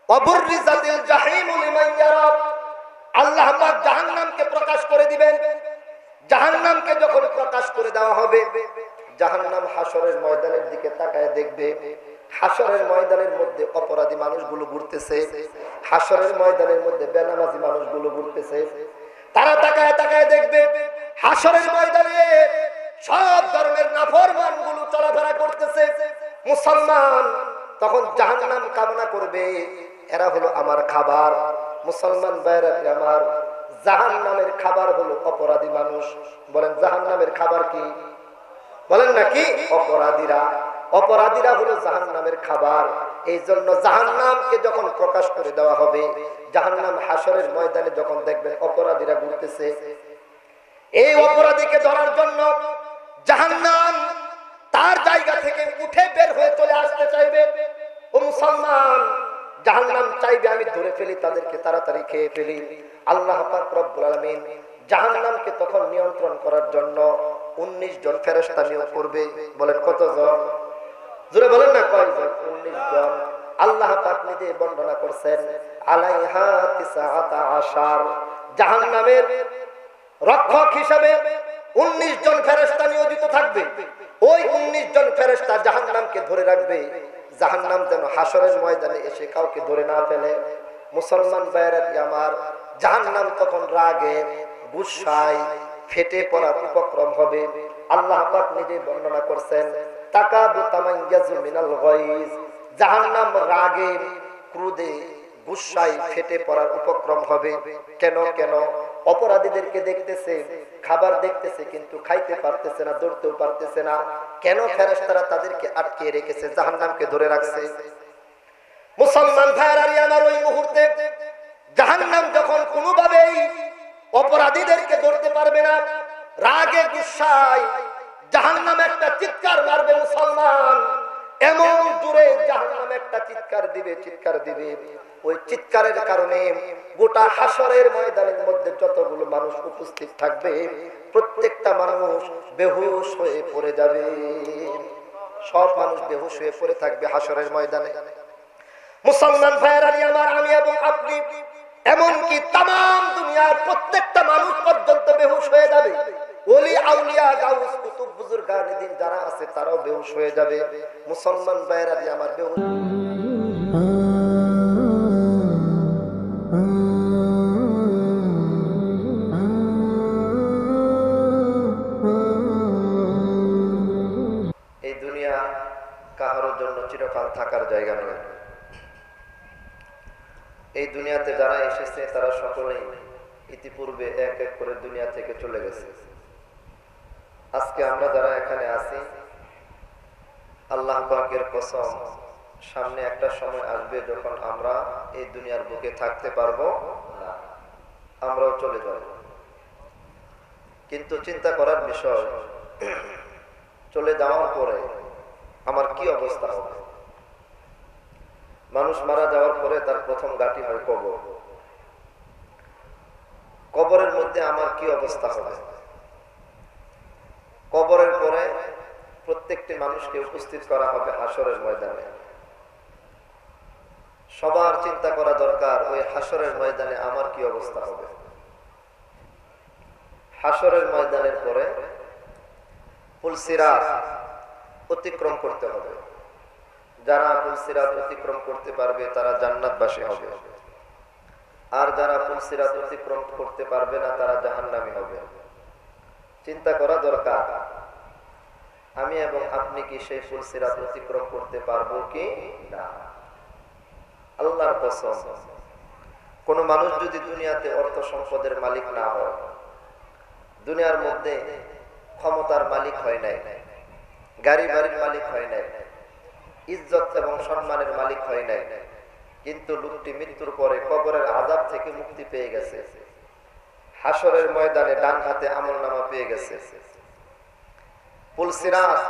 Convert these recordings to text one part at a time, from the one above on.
ওয়াবুররিজাতিল জাহিমু লিমান ইয়ারা, আল্লাহ পাক জাহান্নামকে প্রকাশ করে দিবেন। জাহান্নামকে যখন প্রকাশ করে দেওয়া হবে, জাহান্নাম হাসরের ময়দানের দিকে তাকায় দেখবে। হাসরের ময়দানের মধ্যে অপরাধী মানুষগুলো ঘুরতেছে, হাসরের ময়দানের মধ্যে বেনামাজি মানুষগুলো ঘুরতেছে। তারা তাকায় তাকায় দেখবে হাসরের ময়দানে সব ধরনের নাফরমানগুলো চলাফেরা করতেছে। মুসলমান তখন জাহান্নাম কামনা করবে, এরা হলো আমার খাবার। মুসলমান ভাইরা আমার, জাহান্নামের খাবার হলো অপরাধী মানুষ। বলেন জাহান্নামের খাবার কি? বলেন নাকি? অপরাধীরা। অপরাধীরা হলো জাহান্নামের খাবার। এই জন্য জাহান্নামকে যখন প্রকাশ করে দেওয়া হবে, জাহান্নাম হাসরের ময়দানে যখন দেখবেন অপরাধীরা ঘুরতেছে, এই অপরাধীকে ধরার জন্য জাহান্নাম তার জায়গা থেকে উঠে বের হয়ে চলে আসতে চাইবে। ও মুসলমান, জাহান্নাম চাইবে আমি ধরে ফেলি, তাদেরকে তাড়াতাড়ি খেয়ে ফেলি। আল্লাহ পাক রব্বুল আলামিন জাহান্নামকে তখন নিয়ন্ত্রণ করার জন্য 19 জন ফেরেশতা নিয়োগ করবে। বলেন কতজন? জোরে বলেন না কয়জন? 19 জন। আল্লাহ পাক নিজে বর্ণনা করছেন, আলাইহা তিসআতা আশার, জাহান্নামের রক্ষক হিসেবে 19 জন ফেরেশতা নিয়োজিত থাকবে। ওই 19 জন ফেরেশতা জাহান্নামকে ধরে রাখবে, জাহান্নাম যেন হাসরের ময়দানে এসে কাউকে ধরে না ফেলে। মুসলমান ভাইরা আমার, জাহান্নাম তখন রাগে গুসায় ফেটে পড়ার উপক্রম হবে। আল্লাহ পাক নিজে বর্ণনা করছেন, তাকাদু তামাইয়াজু মিনাল গায়জ, জাহান্নাম রাগে ক্রোধে গুসায় ফেটে পড়ার উপক্রম হবে। কেন কেন? অপরাধীদেরকে দেখতেছে, খাবার দেখতেছে, কিন্তু খাইতে পারতেছে না, ধরতেও পারতেছে না। কেন? ফেরেশতারা তাদেরকে আটকে রেখেছে, জাহান্নামকে ধরে রাখছে। মুসলমান ভাইরা আমার, ওই মুহূর্তে জাহান্নাম যখন কোনোভাবেই অপরাধীদেরকে ধরতে পারবে না, রাগে গুসায় জাহান্নাম একটা চিৎকার মারবে। মুসলমান, এমন জোরে জাহান্নাম একটা চিৎকার দিবে, চিৎকার দিবে। ওই চিৎকারের কারণে গোটা হাসরের ময়দানের মধ্যে যতগুলো মানুষ উপস্থিত থাকবে, প্রত্যেকটা মানুষ বেহুশ হয়ে পড়ে যাবে। সব মানুষ বেহুশ হয়ে পড়ে থাকবে হাসরের ময়দানে। মুসলমান ভাইরা আমার, আমি এবং আপনি, এমনকি তামাম দুনিয়ার প্রত্যেকটা মানুষ পর্যন্ত বেহুশ হয়ে যাবে। ওলি আউলিয়া গাউস কুতুব বুজুর্গানে দিন যারা আছে তারাও বেহুশ হয়ে যাবে। মুসলমান ভাইরা আমার, বেহুশ। এই দুনিয়া কাহারোর জন্য চিরকাল থাকার জায়গা নয়। এই দুনিয়াতে যারা এসেছে তারা সকলেই ইতিপূর্বে এক এক করে দুনিয়া থেকে চলে গেছে। আজকে আমরা যারা এখানে আছি, আল্লাহ পাকের কসম, সামনে একটা সময় আসবে যখন আমরা এই দুনিয়ার বুকে থাকতে পারবো না, আমরাও চলে যাব। কিন্তু চিন্তা করার বিষয়, চলে যাওয়ার পরে আমার কি অবস্থা হবে? মানুষ মারা যাওয়ার পরে তার প্রথম ঘাঁটি হয় কবর। কবরের মধ্যে আমার কি অবস্থা হবে? কবরের পরে প্রত্যেকটি মানুষকে উপস্থিত করা হবে হাসরের ময়দানে। সবার চিন্তা করা দরকার, ওই হাসরের ময়দানে আমার কি অবস্থা হবে। হাসরের ময়দানের পরে পুলসিরাত অতিক্রম করতে হবে। যারা পুলসিরাত অতিক্রম করতে পারবে তারা জান্নাতবাসী হবে, আর যারা পুলসিরাত অতিক্রম করতে পারবে না তারা জাহান্নামী হবে। চিন্তা করা দরকার, আমি এবং আপনি কি সেই পুলসিরাত অতিক্রম করতে পারবো কি না? আল্লাহর কসম, কোন মানুষ যদি দুনিয়াতে অর্থ সম্পদের মালিক না হয়, দুনিয়ার মধ্যে ক্ষমতার মালিক হয় নাই, গাড়ি বাড়ির মালিক হয় নাই, ইজ্জত এবং সম্মানের মালিক হয় নাই, কিন্তু লোকটি মৃত্যুর পরে কবরের আযাব থেকে মুক্তি পেয়ে গেছে, হাসরের ময়দানে ডান হাতে আমলনামা পেয়ে গেছে, পুলসিরাত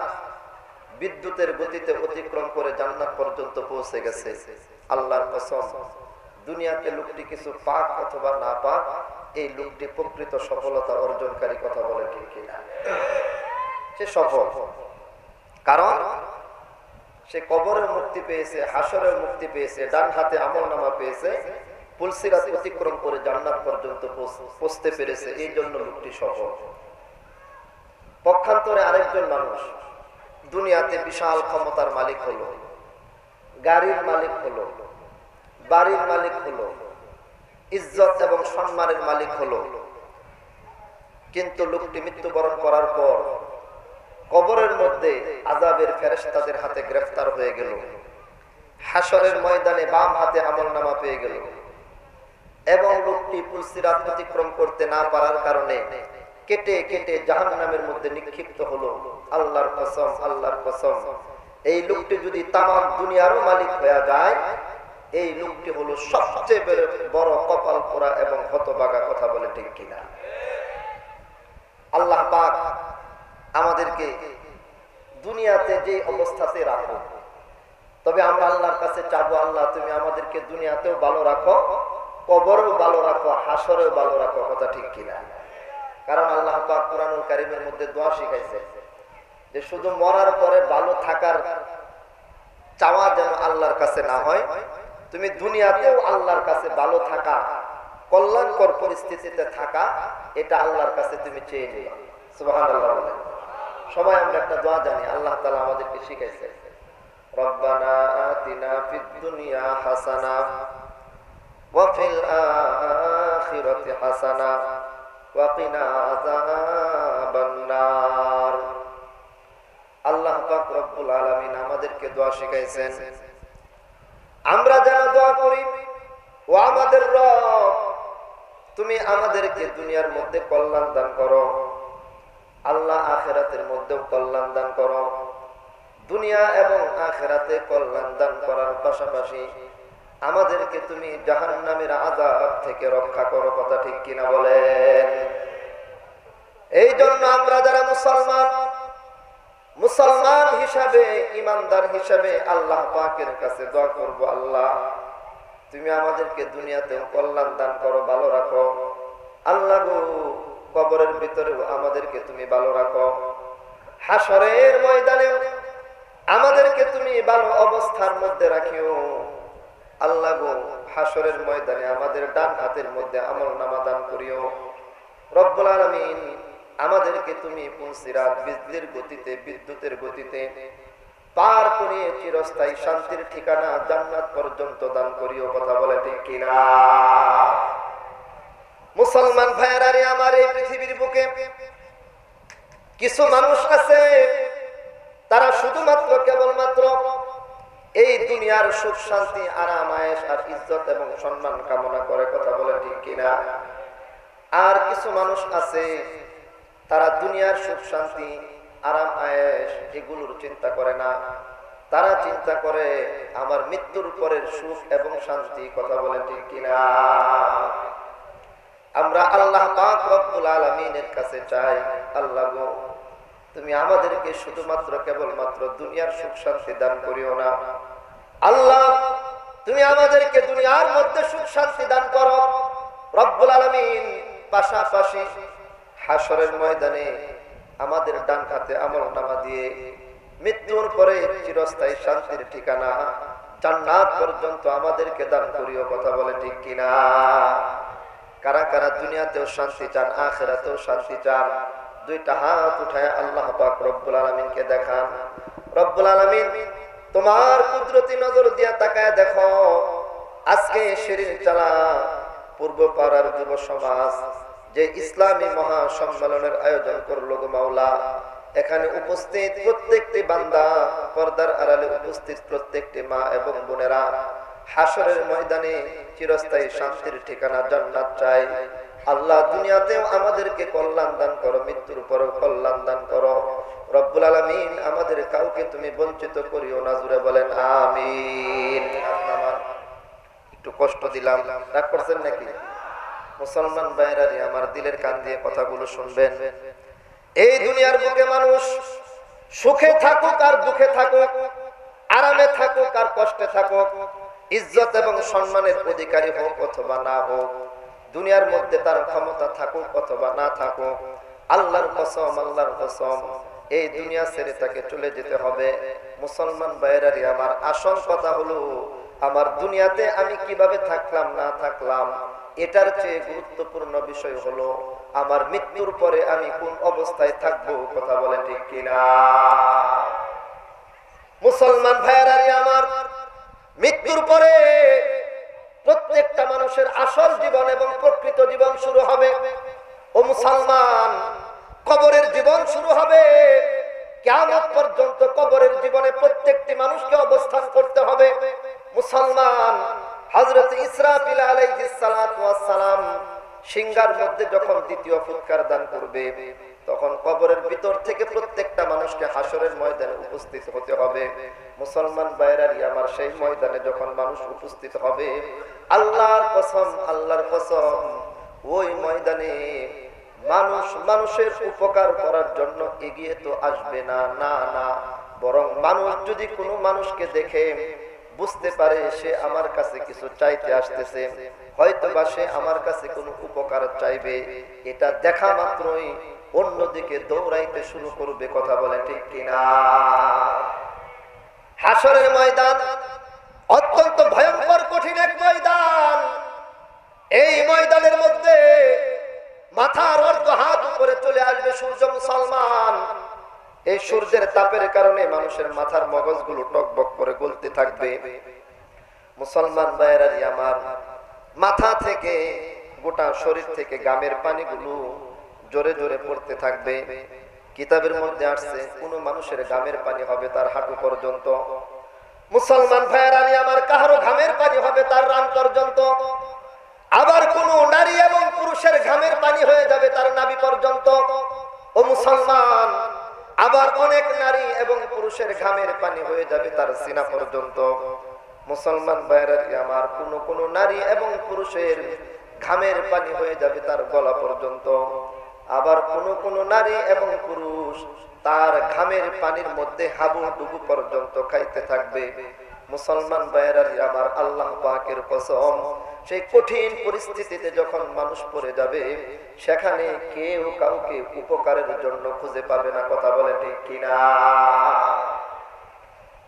বিদ্যুতের গতিতে অতিক্রম করে জান্নাত পর্যন্ত পৌঁছে গেছে। আল্লাহর কসম, দুনিয়াতে লোকটি কিছু পাক অথবা না পাক, এই লোকটি প্রকৃত সফলতা অর্জনকারী। কথা বলে ঠিক কিনা? সে সফল। কারণ সে কবরের মুক্তি পেয়েছে, হাসরের মুক্তি পেয়েছে, ডান হাতে আমলনামা পেয়েছে, পুলসিরাত অতিক্রম করে জান্নাত পর্যন্ত পৌঁছতে পেরেছে। এই জন্য লোকটি সফল। পক্ষান্তরে আরেকজন মানুষ দুনিয়াতে বিশাল ক্ষমতার মালিক হলো, গাড়ির মালিক হলো, বাড়ির মালিক হলো, ইজ্জত এবং সম্মানের মালিক হলো, কিন্তু লোকটি মৃত্যুবরণ করার পর কবরের মধ্যে আযাবের ফেরেশতাদের হাতে গ্রেফতার হয়ে গেল, হাসরের ময়দানে বাম হাতে আমলনামা পেয়ে গেল, এবং লোকটি পুলসিরাত অতিক্রম করতে না পারার কারণে কেটে কেটে জাহান্নামের মধ্যে নিক্ষিপ্ত হলো। আল্লাহর কসম, আল্লাহর কসম, এই লোকটি যদি তামাম দুনিয়ারও মালিক হয়ে যায়, এই লোকটি হলো সবচেয়ে বড় কপাল পোড়া এবং হতভাগা। কথা বলে ঠিক কিনা? আল্লাহ পাক আমাদেরকে দুনিয়াতে যে অবস্থাতে রাখো, তবে আমরা আল্লাহর কাছে চাবো, আল্লাহ তুমি আমাদেরকে দুনিয়াতেও ভালো রাখো, কবরেও ভালো রাখো, হাসরেও ভালো রাখো। কথা ঠিক কিনা? কারণ আল্লাহ পাক কুরআনুল কারীমের মধ্যে দোয়া শিখাইছে যে শুধু মরার পরে ভালো থাকার চাওয়া যেন আল্লাহর কাছে না হয়, তুমি দুনিয়াতেও আল্লাহর কাছে ভালো থাকা, কল্যাণকর পরিস্থিতিতে থাকা, এটা আল্লাহর কাছে তুমি চেয়ে নিও। সুবহানাল্লাহ বলেন। সবাই আমরা একটা দোয়া জানি, আল্লাহ তাআলা আমাদেরকে শিখাইছে, রব্বানা আতিনা ফিদ দুনিয়া হাসানা ওয়া ফিল আখিরাতি হাসানা ওয়া কিনা আযাবান নার। আল্লাহ পাক রব্বুল আলামিন আমাদেরকে দোয়া শিখাইছেন, আমরা যেন দোয়া করি, ও আমাদের রব তুমি আমাদেরকে দুনিয়ার মধ্যে কল্যাণ দান করো, আল্লাহ আখিরাতের মধ্যেও কল্যাণ দান করো। দুনিয়া এবং আখিরাতে কল্যাণ দান করার পাশাপাশি আমাদেরকে তুমি জাহান্নামের আযাব থেকে রক্ষা করো। কথা ঠিক কিনা বলেন? এই জন্য আমরা যারা মুসলমান হিসাবে, ইমানদার হিসাবে আল্লাহ পাকের কাছে দোয়া করব, আল্লাহ তুমি আমাদেরকে দুনিয়াতেও কল্যাণ দান করো, ভালো রাখো। আল্লাহ গো, কবরের ভিতরেও আমাদেরকে তুমি ভালো রাখো, হাসরের ময়দানেও আমাদেরকে তুমি ভালো অবস্থার মধ্যে রাখিও। আল্লাহ গো, হাসরের ময়দানে আমাদের ডান হাতের মধ্যে আমলনামা দান করিও। রব্বুল আলামিন আমাদেরকে তুমি পুলসিরাত বিজলির গতিতে, বিদ্যুতের গতিতে পার করে চিরস্থায়ী শান্তির ঠিকানা জান্নাত পর্যন্ত দান করিও। কথা বলে ঠিক কিনা? মুসলমান ভাইয়েরা রে আমার, এই পৃথিবীর বুকে কিছু মানুষ আছে, তারা শুধুমাত্র কেবলমাত্র এই দুনিয়ার সুখ শান্তি, আরাম আয়েশ আর ইজ্জত এবং সম্মান কামনা করে। কথা বলে ঠিক কিনা? আর কিছু মানুষ আছে, তারা দুনিয়ার সুখ শান্তি, আরাম আয়েশ এগুলোর চিন্তা করে না, তারা চিন্তা করে আমার মৃত্যুর পরের সুখ এবং শান্তি। কথা বলে ঠিক কিনা? আমরা আল্লাহ পাক রব্বুল আলামিনের কাছে চাই, আল্লাহ গো তুমি আমাদেরকে শুধুমাত্র কেবলমাত্র দুনিয়ার সুখ শান্তি দান করিও না, আল্লাহ তুমি আমাদেরকে দুনিয়ার মধ্যে সুখ শান্তি দান করো রব্বুল আলামিন। পাশাপাশি হাসরের ময়দানে আমাদের ডান হাতে আমলনামা দিয়ে মৃত্যুর পরে চিরস্থায়ী শান্তির ঠিকানা জান্নাত পর্যন্ত আমাদেরকে দান করিও। কথা বলে ঠিক কিনা? কারা কারা দুনিয়াতেও শান্তি চান, আখিরাতেও শান্তি চান? দুইটা হাত উঠায় আল্লাহ পাক রব্বুল আলামিনকে দেখান। রব্বুল আলামিন তোমার কুদরতি নজর দিয়া তাকায় দেখো, আজকে শিরিন চালা পূর্ব পাড়ার যুব সমাজ যে ইসলামী মহা সম্মেলনের আয়োজন করলো গো মাওলা, এখানে উপস্থিত প্রত্যেকটি বান্দা, পর্দার আড়ালে উপস্থিত প্রত্যেকটি মা এবং বোনেরা হাসরের ময়দানে চিরস্থায়ী শান্তির ঠিকানা জান্নাত চাই। আল্লাহ দুনিয়াতেও আমাদেরকে কল্যাণ দান করো, মৃত্যুর পরেও কল্যাণ দান করো রব্বুল আলামিন। আমাদের কাউকে তুমি বঞ্চিত করিও না, জুড়ে বলেন আমিন। একটু কষ্ট দিলাম, রাগ করছেন নাকি? মুসলমান ভাইরা রে আমার, দিলের কান দিয়ে কথাগুলো শুনবেন। এই দুনিয়ার বুকে মানুষ সুখে থাকুক আর দুঃখে থাকুক, আরামে থাকুক আর কষ্টে থাকুক, ইজ্জত এবং সম্মানের অধিকারী হোক অথবা না হোক, দুনিয়ার মধ্যে তার ক্ষমতা থাকুক অথবা না থাকুক, আল্লাহর কসম, আল্লাহর কসম, এই দুনিয়া ছেড়ে তাকে চলে যেতে হবে। মুসলমান ভাইয়েরারি আমার, আসল কথা হলো আমার দুনিয়াতে আমি কিভাবে থাকলাম না থাকলাম, এটার চেয়ে গুরুত্বপূর্ণ বিষয় হলো আমার মৃত্যুর পরে আমি কোন অবস্থায় থাকবো। কথা বলেন ঠিক কিনা? মুসলমান ভাইয়েরারি আমার, মৃত্যুর পরে প্রত্যেকটা মানুষের আসল জীবন এবং প্রকৃত জীবন শুরু হবে। ও মুসলমান, কবরের জীবন শুরু হবে। কিয়ামত পর্যন্ত কবরের জীবনে প্রত্যেকটি মানুষকে অবস্থান করতে হবে। মুসলমান, হযরত ইসরাফিল আলাইহিস সালাতু ওয়াস সালাম সিংহার মধ্যে যখন দ্বিতীয় ফুৎকার দান করবে, তখন কবরের ভিতর থেকে প্রত্যেকটা মানুষকে হাসরের ময়দানে উপস্থিত হতে হবে। মুসলমান ভাইয়েরাই আমার, সেই ময়দানে যখন মানুষ উপস্থিত হবে, আল্লাহর কসম, আল্লাহর কসম, ওই ময়দানে মানুষ মানুষের উপকার করার জন্য এগিয়ে তো আসবে না, না না, বরং মানুষ যদি কোনো মানুষকে দেখে বুঝতে পারে সে আমার কাছে কিছু চাইতে আসতেছে, হয়তো বা সে আমার কাছে কোনো উপকার চাইবে, এটা দেখা মাত্রই অন্যদিকে দৌড়াইতে শুরু করবে। কথা বলে ঠিক কিনা? হাসরের ময়দান অত্যন্ত ভয়ঙ্কর কঠিন এক ময়দান। এই ময়দানের মধ্যে মাথার অর্ধ হাত উপরে চলে আসবে সূর্য। মুসলমান, এই সূর্যের তাপের কারণে মানুষের মাথার মগজগুলো টকবক করে গলতে থাকবে। মুসলমান ভাইয়েরাই আমার, মাথা থেকে গোটা শরীর থেকে গামের পানিগুলো জোরে জোরে পড়তে থাকবে। কিতাবের মধ্যে আসছে কোন মানুষের গামের পানি হবে তার হাঁটু পর্যন্ত। মুসলমান ভাইয়েরাই আমার, কাহারো ঘামের পানি হবে তার রান পর্যন্ত। আবার কোন নারী এবং পুরুষের ঘামের পানি হয়ে যাবে তার নাভি পর্যন্ত। ও মুসলমান, আবার অনেক নারী এবং পুরুষের ঘামের পানি হয়ে যাবে তার সিনা পর্যন্ত। মুসলমান ভাইয়েরাই আমার, কোন নারী এবং পুরুষের ঘামের পানি হয়ে যাবে তার গলা পর্যন্ত। আবার কোন নারী এবং পুরুষ তার ঘামের পানির মধ্যে হাবুডুবু পর্যন্ত খাইতে থাকবে। মুসলমান ভাইয়েরাই আমার, আল্লাহ পাকের কসম, সেই কঠিন পরিস্থিতিতে যখন মানুষ পড়ে যাবে, সেখানে কেউ কাউকে উপকারের জন্য খুঁজে পাবে না। কথা বলে ঠিক কিনা?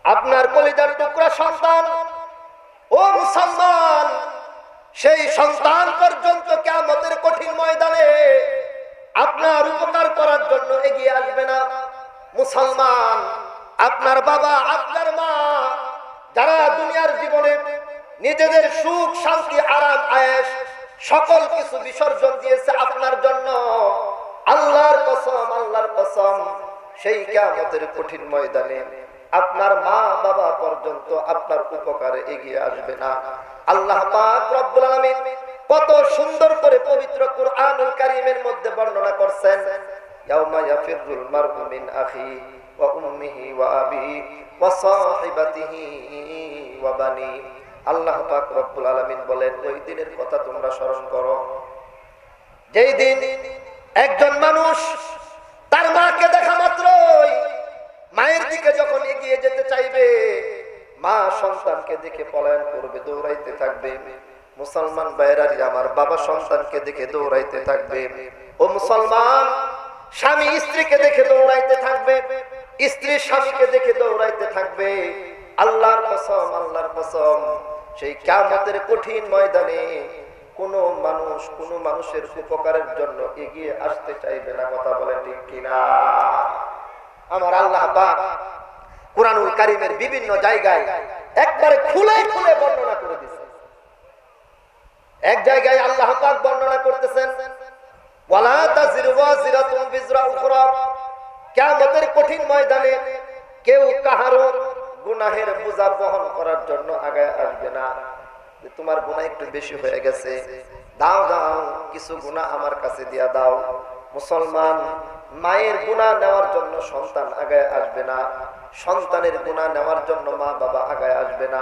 আপনার কলিজার টুকরা সন্তান, ও মুসলমান, সেই সন্তান পর্যন্ত কিয়ামতের কঠিন ময়দানে আপনার উপকার করার জন্য এগিয়ে আসবে না। মুসলমান, আপনার বাবা, আপনার মা, যারা দুনিয়ার জীবনে নিজেদের সুখ শান্তি আরাম আয়েশ সকল কিছু বিসর্জন দিয়েছে আপনার জন্য, আল্লাহর কসম, আল্লাহর কসম, সেই কিয়ামতের কঠিন ময়দানে আপনার মা বাবা পর্যন্ত আপনার উপকারে এগিয়ে আসবে না। আল্লাহ পাক রব্বুল আলামিন কত সুন্দর করে পবিত্র কুরআনুল কারীমের মধ্যে বর্ণনা করছেন, ইয়াউমা ইয়াফিরুল মারউ মিন আখি ওয়া উম্মিহি ওয়া আবিহি ওয়া সাহিবাতিহি ওয়া বানি। আল্লাহ পাক রব্বুল আলামিন বলেন, ওই দিনের কথা তোমরা স্মরণ করো, যেই দিন একজন মানুষ তার মাকে দেখা মাত্রই মায়ের দিকে যখন এগিয়ে যেতে চাইবে, মা সন্তানকে দেখে পলায়ন করবে, দৌড়াইতে থাকবে। মুসলমান ভাইয়েরাই আমার, বাবা সন্তানকে দেখে দৌড়াইতে থাকবে। ও মুসলমান, স্বামী স্ত্রীকে দেখে দৌড়াইতে থাকবে, স্ত্রী স্বামীকে দেখে দৌড়াইতে থাকবে। আল্লাহর কসম, আল্লাহর কসম, সেই কিয়ামতের কঠিন ময়দানে কোন মানুষের উপকারের জন্য এগিয়ে আসতে চাইবে না। কথা বলে ঠিক কিনা? আমার আল্লাহ পাক কুরআনুল কারীমের বিভিন্ন জায়গায় একবারে খুলে খুলে বর্ণনা করে দিয়েছেন। এক জায়গায় আল্লাহ পাক বর্ণনা করতেছেন, ওয়ালা তাজিরু ওয়াজিরাতুন বিজরা উখরা, কিয়ামতের কঠিন ময়দানে কেউ কাহারো গুনাহের বোঝা বহন করার জন্য আগায় আসবে না। তোমার গুনাহ একটু বেশি হয়ে গেছে, দাও দাও কিছু গুনাহ আমার কাছে দিয়া দাও। মুসলমান, মায়ের গুনাহ নেওয়ার জন্য সন্তান আগায় আসবে না, সন্তানের গুনাহ নেওয়ার জন্য মা বাবা আগায় আসবে না।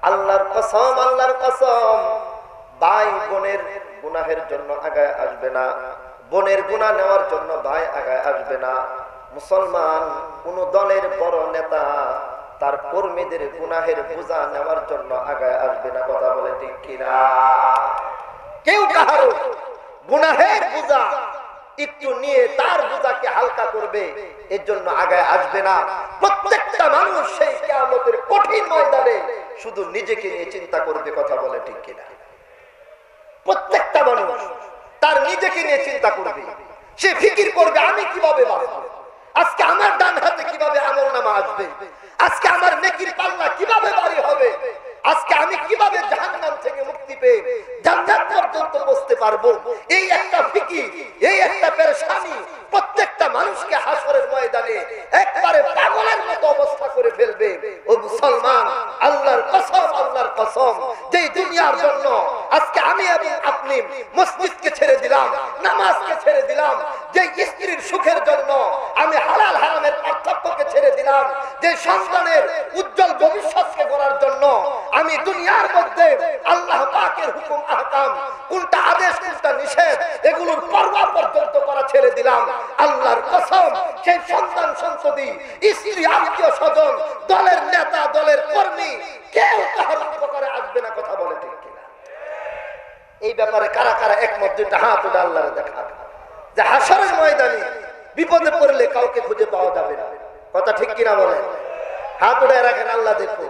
আল্লাহর কসম, আল্লাহর কসম, ভাই বোনের গুনাহের জন্য আগায় আসবে না, বোনের গুনাহ নেওয়ার জন্য ভাই আগায় আসবে না। মুসলমান, কোন দলের বড় নেতা তার কর্মীদের গুনাহের বোঝা নেওয়ার জন্য আগায় আসবে না। কথা বলে ঠিক কিনা? কেউ কাহারো গুনাহের বোঝা একটু নিয়ে তার বোঝাকে হালকা করবে, এর জন্য আগায় আসবে না। প্রত্যেকটা মানুষ সেই কিয়ামতের কঠিন ময়দানে শুধু নিজেকে নিয়ে চিন্তা করবে। কথা বলে ঠিক কিনা? প্রত্যেকটা মানুষ তার নিজেকে নিয়ে চিন্তা করবে, সে ফিকির করবে আমি কিভাবে বাঁচবো, আজকে আমার ডান হাতে কিভাবে আমলনামা আসবে, আজকে আমার নেকির পাল্লা কিভাবে ভারী হবে, আজকে আমি কিভাবে জাহান্নাম থেকে মুক্তি পেয়ে জান্নাত পর্যন্ত পৌঁছতে পারবো। এই একটা ফিকির, এই একটা পেরেশানি প্রত্যেকটা মানুষকে হাসরের ময়দানে একবারে পাগলের মতো অবস্থা করে ফেলবে। ও মুসলমান, আল্লাহর কসম, আল্লাহর কসম, যে দুনিয়ার জন্য আজকে আমি এবং আপনি মসজিদকে ছেড়ে দিলাম, নামাজকে ছেড়ে দিলাম, যে স্ত্রীর সুখের জন্য আমি হালাল হারামের পার্থক্যকে ছেড়ে দিলাম, যে সন্তানের উজ্জ্বল ভবিষ্যৎকে গড়ার জন্য আমি দুনিয়ার মধ্যে আল্লাহ পাকের হুকুম আহকাম, কোনটা আদেশ কোনটা নিষেধ, এগুলোর পরোয়া পর্যন্ত করা ছেড়ে দিলাম। আল্লাহর কসম, সেই সন্তান সন্ততি, স্ত্রী, আত্মীয় স্বজন, দলের নেতা, দলের কর্মী, কেউ তাহার উপকারে আসবে না। কথা বলে ঠিক কিনা? এই ব্যাপারে কারা কারা একমত? দুইটা হাত ওটা আল্লাহরে দেখাবে যে হাসরের ময়দানে বিপদে পড়লে কাউকে খুঁজে পাওয়া যাবে না। কথা ঠিক কিনা বলেন? হাত উঠায় রাখেন, আল্লাহ দেখো।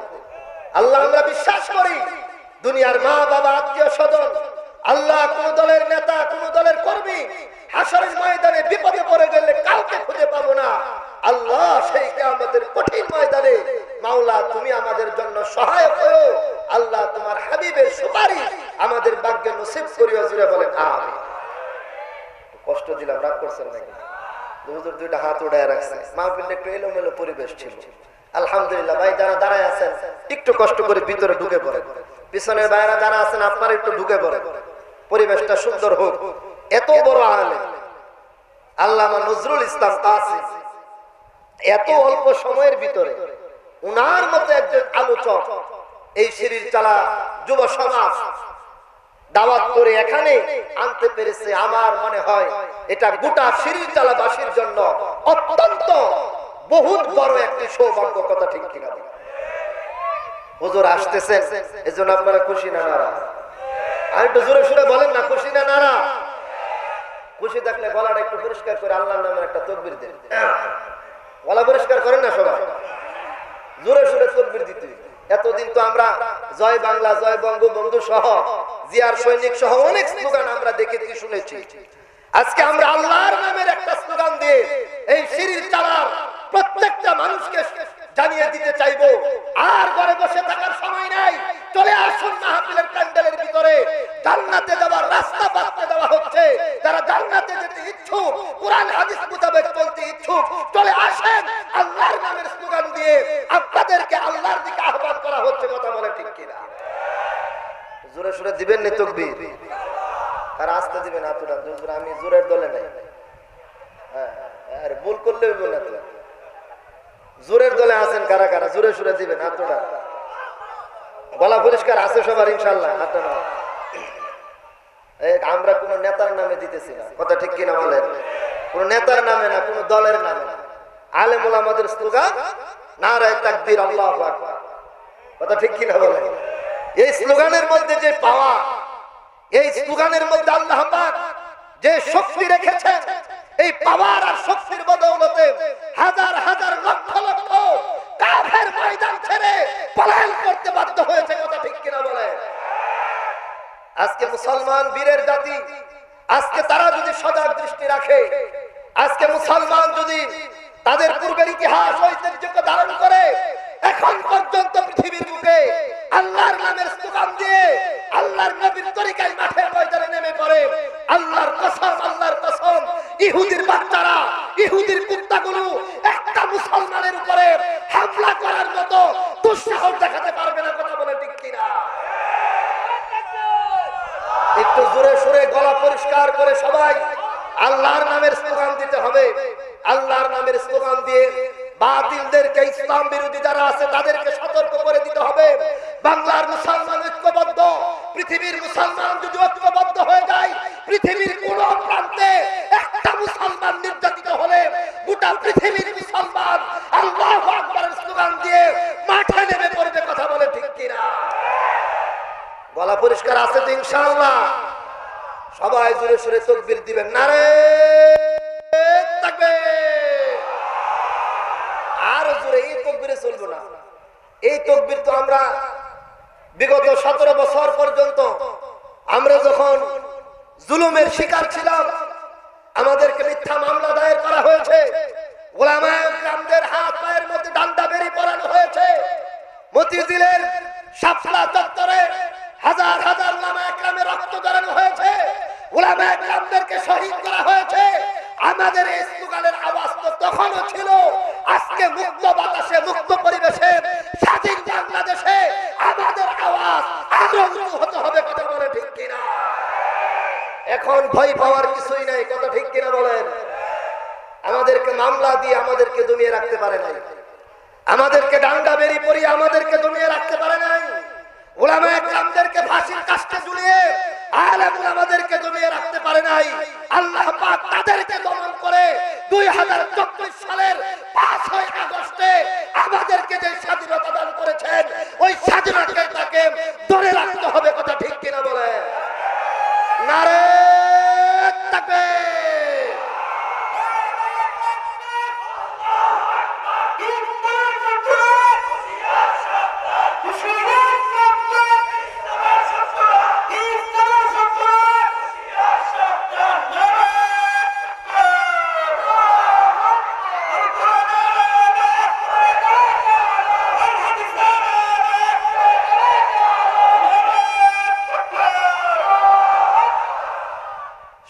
আল্লাহ আমরা বিশ্বাস করি, দুনিয়ার মা বাবা, আত্মীয় স্বজন, আল্লাহ কোন দলের নেতা, কোন দলের কর্মী হাসরের ময়দানে বিপদে পড়ে গেলে কাউকে খুঁজে পাবো না। আল্লাহ সেই কিয়ামতের কঠিন ময়দানে মাওলা তুমি আমাদের জন্য সহায়ক হও। আল্লাহ তোমার হাবিবের সুপারিশ আমাদের ভাগ্যে নসিব করিও। জুড়ে বলেন আমিন। কষ্ট দিলাম, রাগ করছেন নাকি? হুজুর দুইটা হাত উঠায় রাখছে, মাহফিলটা একটু এলোমেলো পরিবেশ ছিল। আলহামদুলিল্লাহ ভাই, যারা দাঁড়ায় আছেন একটু কষ্ট করে ভিতরে ঢুকে পড়েন, পিছনের ভাইরা যারা আছেন আপনারা একটু ঢুকে পড়েন, পরিবেশটা সুন্দর হোক। এত বড় আলেম আল্লামা নজরুল ইসলাম কাসিম এত অল্প সময়ের ভিতরে উনার মতো একজন আলোচক এই সিঁড়ির চালা যুব সমাজ দাওয়াত করে এখানে আনতে পেরেছে, আমার মনে হয় এটা গোটা সিঁড়ির চালাবাসীর জন্য অত্যন্ত বহুত বড় একটি সৌভাগ্য। কথা ঠিক কিনা? হুজুর আসতেছেন, এজন্য আপনারা খুশি না নারাজ? আর একটু জোরে সুরে বলেন না, খুশি না নারাজ? খুশি থাকলে গলাটা একটু পরিষ্কার করে আল্লাহর নামে একটা তাকবীর দেন। গলা পরিষ্কার করেন না সবাই? জোরে সুরে তাকবীর দিতে। এতদিন তো আমরা জয় বাংলা, জয় বঙ্গবন্ধু সহ, জিয়ার সৈনিক সহ অনেক স্লোগান আমরা দেখেছি, শুনেছি। আজকে আমরা আল্লাহর নামের একটা স্লোগান দিয়ে এই সিঁড়ির চালার প্রত্যেকটা মানুষকে জানিয়ে দিতে চাইবো, আর ঘরে বসে থাকার সময় নাই। চলে আসুন মাহফিলের প্যান্ডেলের ভিতরে, জান্নাতে যাওয়ার রাস্তা বাততে দেওয়া হচ্ছে। যারা জান্নাতে যেতে ইচ্ছুক, কোরআন হাদিস মোতাবেক চলতে ইচ্ছুক, চলে আসেন। আল্লাহর নামের স্লোগান দিয়ে আপনাদেরকে আল্লাহর দিকে আহ্বান করা হচ্ছে। কথা বলে ঠিক কিনা? জোরে সুরে দিবেন নি তাকবীর? আর আস্তে দিবেন আতুরা। আমি জোরের দলে নাই, হ্যাঁ, আর ভুল করলে হইব না তো। জোরের দলে আছেন কারা কারা? জোরে সুরে দিবেন আতুরা। গলা পরিষ্কার আছে সবার ইনশাআল্লাহ? হাতটা নাও। আমরা কোন নেতার নামে দিতেছি না। কথা ঠিক কিনা বলেন? কোন নেতার নামে না, কোন দলের নামে না। আলেম ওলামাদের স্লোগান নারায়ে তাকবীর, আল্লাহু আকবার। কথা ঠিক কিনা বলেন? এই স্লোগানের মধ্যে যে পাওয়া, এই স্লোগানের মধ্যে আল্লাহ পাক যে শক্তি রেখেছেন, এই পাওয়ার আর শক্তির বদৌলতে হাজার হাজার লক্ষ লক্ষ কাফের ময়দান ছেড়ে পলায়ন করতে বাধ্য হয়েছে। কথা ঠিক কিনা বলেন? আজকে মুসলমান বীরের জাতি, আজকে তারা যদি সজাগ দৃষ্টি রাখে, আজকে মুসলমান যদি তাদের পূর্বের ইতিহাস ঐতিহ্যকে ধারণ করে, এখন পর্যন্ত পৃথিবীর বুকে আল্লাহর নামের স্লোগান দিয়ে আল্লাহর নবীর তরিকায় মাঠের ময়দানে নেমে পড়ে, আল্লাহর কসম, আল্লাহর কসম, ইহুদির বাচ্চারা, ইহুদির কুত্তাগুলো একটা মুসলমানের উপরে হামলা করার মতো দুঃসাহস দেখাতে পারবে না। কথা বলে ঠিক কিনা? একটু জোরে সুরে গলা পরিষ্কার করে সবাই আল্লাহর নামের স্লোগান দিতে হবে। আল্লাহর নামের স্লোগান দিয়ে বাতিলদেরকে, ইসলাম বিরোধী যারা আছে তাদেরকে সতর্ক করে দিতে হবে। বাংলার মুসলমান ঐক্যবদ্ধ, পৃথিবীর মুসলমান যদি ঐক্যবদ্ধ হয়ে যায়, পৃথিবীর কোন প্রান্তে একটা মুসলমান নির্যাতিত হলে গোটা পৃথিবীর মুসলমান আল্লাহু আকবারের স্লোগান দিয়ে মাঠে নেমে পড়বে। কথা বলে ঠিক কিনা? গলা পরিষ্কার আছে তো ইনশাআল্লাহ? সবাই জোরে সুরে তাকবীর দিবেন। নারে চলবো না। এই তকবীর তো আমরা বিগত 17 বছর পর্যন্ত আমরা যখন জুলুমের শিকার ছিলাম, আমাদেরকে মিথ্যা মামলা দায়ের করা হয়েছে, ওলামায়ে কেরামদের হাত পায়ের মধ্যে ডান্ডা বেরি পরানো হয়েছে, মতিঝিলের শাপলা চত্বরে হাজার হাজার ওলামায়ে কেরামের রক্ত ঝরানো হয়েছে, ওলামায়ে কেরামদেরকে শহীদ করা হয়েছে। আমাদের এই স্লোগানের আওয়াজ তো তখনও ছিল। আজকে মুক্ত বাতাসে, মুক্ত পরিবেশে, স্বাধীন বাংলাদেশে আমাদের আওয়াজ আরো উঁচু হতে হবে। কথা বলে ঠিক কিনা? এখন ভয় পাওয়ার কিছুই নাই। কথা ঠিক কিনা বলেন? আমাদেরকে মামলা দিয়ে আমাদেরকে দমিয়ে রাখতে পারে নাই, আমাদেরকে ডান্ডা বেরি পরিয়ে আমাদেরকে দমিয়ে রাখতে পারে নাই, উলামায়ে কেরামদেরকে ফাঁসির কাস্টে ঝুলিয়ে আলেম উলামাদেরকে দমিয়ে রাখতে পারে নাই। আল্লাহ পাক তাদেরকে দমন করে 2024 সালের 5ই আগস্টে আমাদেরকে যে স্বাধীনতা দান করেছেন, ওই স্বাধীনতাকে ধরে রাখতে হবে। কথা ঠিক কিনা বলে? নারে তাকবীর!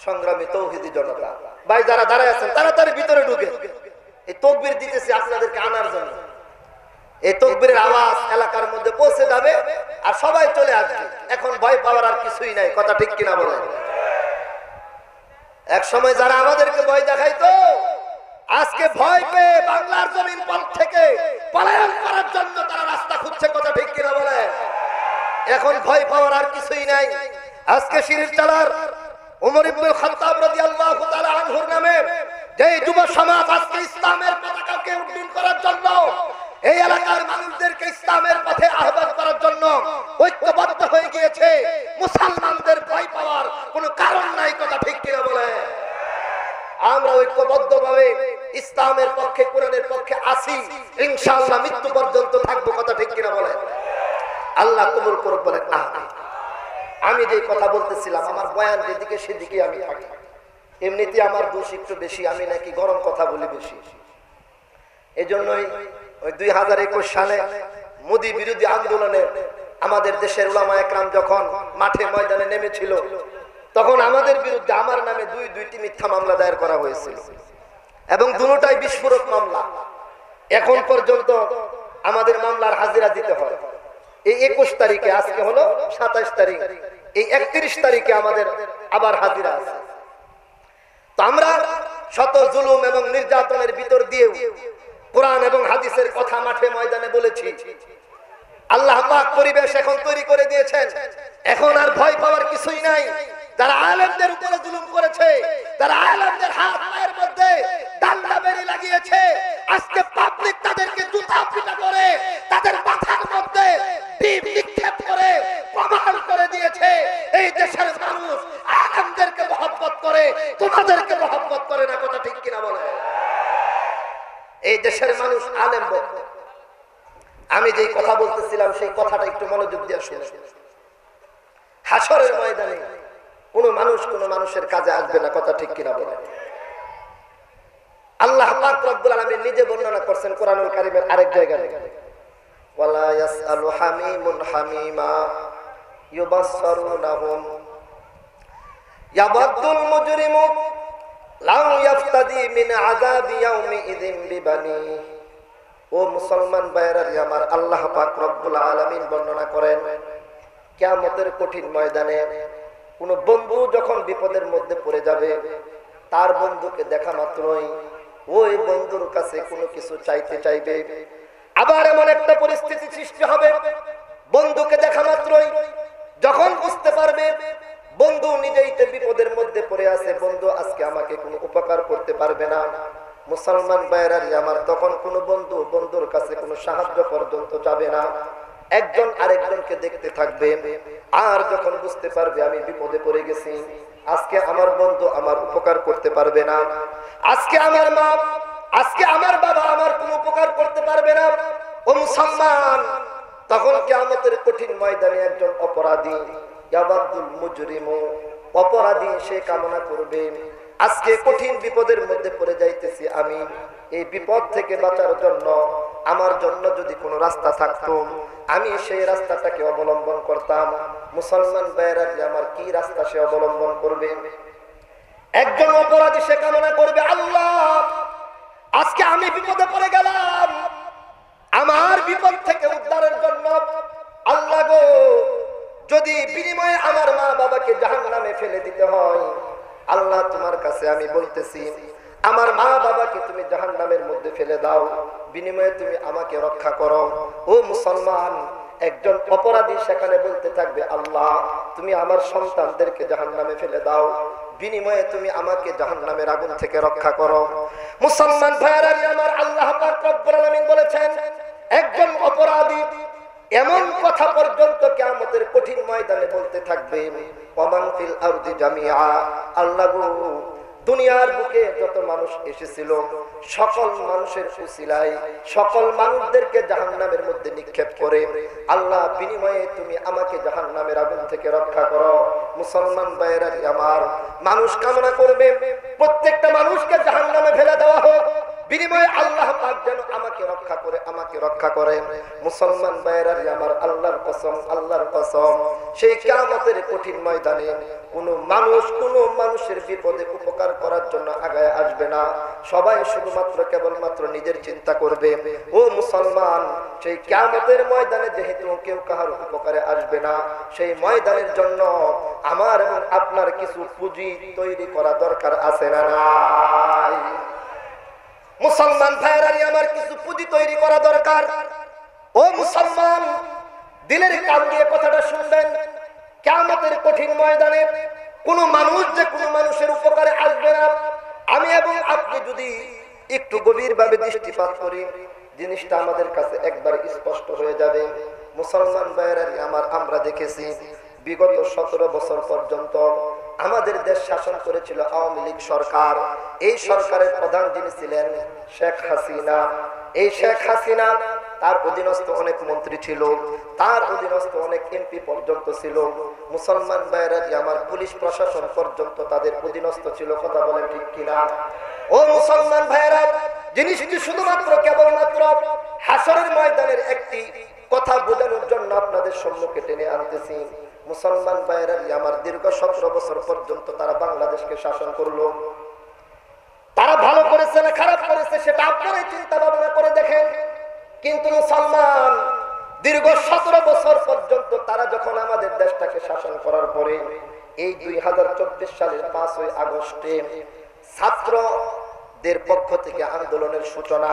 সংগ্রামী তৌহিদি জনতা ভাই যারা দাঁড়ায় আছেন, তাড়াতাড়ি ভিতরে ঢুকে। এই তাকবীর দিতেছি আপনাদেরকে আনার জন্য। এই তাকবীরের আওয়াজ এলাকার মধ্যে পৌঁছে যাবে আর সবাই চলে আসবে। এখন ভয় পাওয়ার আর কিছুই নাই। কথা ঠিক কিনা বলেন? এক সময় যারা আমাদেরকে ভয় দেখাইতো, আজকে ভয় পেয়ে বাংলার জমিন থেকে পলায়ন করার জন্য তারা রাস্তা খুঁজছে। কথা ঠিক কিনা বলেন? এখন ভয় পাওয়ার আর কিছুই নাই। আজকে শিরির চালার উমর ইবনুল খাত্তাব রাদিয়াল্লাহু তাআলা আনহুর নামে যে যুব সমাজ আজকে ইসলামের পতাকাকে উড্ডীন করার জন্য, এই এলাকার মানুষদেরকে ইসলামের পথে আহ্বান করার জন্য ঐক্যবদ্ধ হয়ে গিয়েছে, মুসলমানদের ভয় পাওয়ার কোনো কারণ নাই। কথা ঠিক কিনা বলে? আমরা ঐক্যবদ্ধভাবে ইসলামের পক্ষে, কোরআনের পক্ষে আছি, ইনশাআল্লাহ মৃত্যু পর্যন্ত থাকবো। কথা ঠিক কিনা বলে? আল্লাহ কবুল করুক বলেন আমিন। আমি যে কথা বলতেছিলাম, আমার বয়ান যেদিকে সেদিকে আমি থাকি। এমনিতে আমার দোষ একটু বেশি, আমি নাকি গরম কথা বলি বেশি। এজন্যই ওই 2021 সালে মোদি বিরোধী আন্দোলনে আমাদের দেশের উলামায়ে কেরাম যখন মাঠে ময়দানে নেমেছিল, তখন আমাদের বিরুদ্ধে আমার নামে দুইটি মিথ্যা মামলা দায়ের করা হয়েছিল এবং দুটোটাই বিস্ফোরক মামলা। এখন পর্যন্ত আমাদের মামলার হাজিরা দিতে হয়। এই 21 তারিখে, আজকে হলো 27 তারিখ, এই 31 তারিখে আমাদের আবার হাজিরা আছে। তো আমরা শত জুলুম এবং নির্যাতনের ভিতর দিয়েও কোরআন এবং হাদিসের কথা মাঠে ময়দানে বলেছি। আল্লাহ পাক পরিবেশ এখন তৈরি করে দিয়েছেন। এখন আর ভয় পাওয়ার কিছুই নাই। যারা আলেমদের উপরে জুলুম করেছে, যারা আলেমদের হাত পায়ের মধ্যে ডান্ডা বেরি লাগিয়েছে, আজকে পাবলিক তাদেরকে জুতা পিটা করে, তাদের মাথার মধ্যে টিপ নিক্ষেপ করে প্রমাণ করে দিয়েছে এই দেশের মানুষ আলেমদেরকে মহব্বত করে, তোমাদেরকে মহব্বত করে না। কথা ঠিক কিনা বলে? এই দেশের মানুষ আলেম ভক্ত। আমি যেই কথা বলতেছিলাম সেই কথাটা একটু মনোযোগ দিয়ে শুনে। হাসরের ময়দানে কোনো মানুষ কোনো মানুষের কাজে আসবে না। কথা ঠিক কিনা বলে? আল্লাহ পাক রব্বুল আলামিন নিজে বর্ণনা করছেন কোরআনুল কারীমের আরেক জায়গায়, ওয়ালা ইয়াসআলু হামিমুন হামিমা ইউবাসসারুনাহুম ইয়াবাদুল মুজরিমু লাউ ইয়াফতাদি মিন আযাবি ইয়াউমি ইযিন বিবানি। ও মুসলমান ভাইরা আমার, আল্লাহ পাক রব্বুল আলামিন বর্ণনা করেন কিয়ামতের কঠিন ময়দানে কোন বন্ধু যখন বিপদের মধ্যে পড়ে যাবে, তার বন্ধুকে দেখা মাত্রই ওই বন্ধুর কাছে কোনো কিছু চাইতে চাইবে। আবার এমন একটা পরিস্থিতি সৃষ্টি হবে, বন্ধুকে দেখা মাত্রই যখন বুঝতে পারবে বন্ধু নিজেই তো বিপদের মধ্যে পড়ে আছে, বন্ধু আজকে আমাকে কোনো উপকার করতে পারবে না, মুসলমান ভাইরা আমার, তখন কোনো বন্ধু বন্ধুর কাছে কোনো সাহায্য পর্যন্ত যাবে না। একজন আরেকজনকে দেখতে থাকবে। আর যখন বুঝতে পারবে আমি বিপদে পড়ে গেছি, আজকে আমার বন্ধু আমার উপকার করতে পারবে না, আজকে আমার মা, আজকে আমার বাবা আমার কোনো উপকার করতে পারবে না, ও মুসলমান, তখন কিয়ামতের কঠিন ময়দানে একজন অপরাধী, ইয়াবাদুল মুজরিমু, অপরাধী সে কামনা করবে, আজকে কঠিন বিপদের মধ্যে পড়ে যাইতেছি আমি, এই বিপদ থেকে বাঁচার জন্য আমার জন্য যদি কোনো রাস্তা থাকতো আমি সেই রাস্তাটাকে অবলম্বন করতাম। মুসলমান ভাইয়েরা, আমার কি রাস্তা সে অবলম্বন করবে? একজন অপরাধী সে কামনা করবে, আল্লাহ আজকে আমি বিপদে পড়ে গেলাম, আমার বিপদ থেকে উদ্ধারের জন্য আল্লাহ গো, যদি বিনিময়ে আমার মা বাবাকে জাহান্নামে ফেলে দিতে হয়, আল্লাহ তোমার কাছে আমি বলতেছি আমার মা বাবাকে তুমি জাহান্নামের মধ্যে ফেলে দাও, বিনিময়ে তুমি আমাকে রক্ষা করো। ও মুসলমান, একজন অপরাধী সেখানে বলতে থাকবে, আল্লাহ তুমি আমার সন্তানদেরকে জাহান্নামে ফেলে দাও, বিনিময়ে তুমি আমাকে জাহান্নামের আগুন থেকে রক্ষা করো। মুসলমান ভাইয়েরা আমার, আল্লাহ পাক রব্বুল আলামিন বলেছেন একজন অপরাধী এমন কথা পর্যন্ত কিয়ামতের কঠিন ময়দানে বলতে থাকবে, ওয়ামান ফিল আরদি জামিআ, আল্লাহ গো দুনিয়ার বুকে যত মানুষ এসেছিল সকল মানুষের উসিলায় সকল মানুষদেরকে জাহান্নামের মধ্যে নিক্ষেপ করে আল্লাহ বিনিময়ে তুমি আমাকে জাহান্নামের আগুন থেকে রক্ষা করো। মুসলমান ভাইয়েরা আমার, মানুষ কামনা করবে প্রত্যেকটা মানুষকে জাহান্নামে ফেলে দেওয়া হোক, বিনিময়ে আল্লাহ পাক যেন আমাকে রক্ষা করে, আমাকে রক্ষা করে। মুসলমান ভাইয়েরা আমার, আল্লাহর কসম, আল্লাহর কসম, সেই কিয়ামতের কঠিন ময়দানে কোনো মানুষের বিপদে উপকার করার জন্য আগায় আসবে না, সবাই শুধুমাত্র কেবলমাত্র নিজের চিন্তা করবে। ও মুসলমান, সেই কিয়ামতের ময়দানে যেহেতু কেউ কাহার উপকারে আসবে না, সেই ময়দানের জন্য আমার এবং আপনার কিছু পুঁজি তৈরি করা দরকার আছে না নাই? মুসলমান ভাইয়েরা আমার, কিছু পুঁজি তৈরি করা দরকার। ও মুসলমান, দিলের কান দিয়ে কথাটা শুনবেন, কিয়ামতের কঠিন ময়দানে কোন মানুষ যে কোন মানুষের উপকারে আসবে না, আমি এবং আপনি যদি একটু গভীরভাবে দৃষ্টিপাত করি জিনিসটা আমাদের কাছে একবার স্পষ্ট হয়ে যাবে। মুসলমান ভাইয়েরা আমার, আমরা দেখেছি বিগত 17 বছর পর্যন্ত আমাদের দেশ শাসন করেছিল আওয়ামী লীগ সরকার। এই সরকারের প্রধান যিনি ছিলেন শেখ হাসিনা। এই শেখ হাসিনা, তার অধীনস্থ অনেক মন্ত্রী ছিল, তার অধীনস্থ অনেক এমপি পর্যন্ত ছিল। মুসলমান ভাইয়েরা আমার, পুলিশ প্রশাসন পর্যন্ত তাদের অধীনস্থ ছিল। কথা বলেন ঠিক কিনা? ও মুসলমান ভাইয়েরা, জিনিসটি শুধুমাত্র কেবলমাত্র হাসরের ময়দানের একটি কথা বোঝানোর জন্য আপনাদের সম্মুখে টেনে আনতেছি। মুসলমান ভাইয়েরা আমার, দীর্ঘ 17 বছর পর্যন্ত তারা বাংলাদেশকে শাসন করলো। তারা ভালো করেছে না খারাপ করেছে সেটা আপনারাই চিন্তা ভাবনা করে দেখেন। কিন্তু মুসলমান, দীর্ঘ 17 বছর পর্যন্ত তারা যখন আমাদের দেশটাকে শাসন করার পরে এই 2024 সালের 5ই আগস্টে ছাত্রদের পক্ষ থেকে আন্দোলনের সূচনা,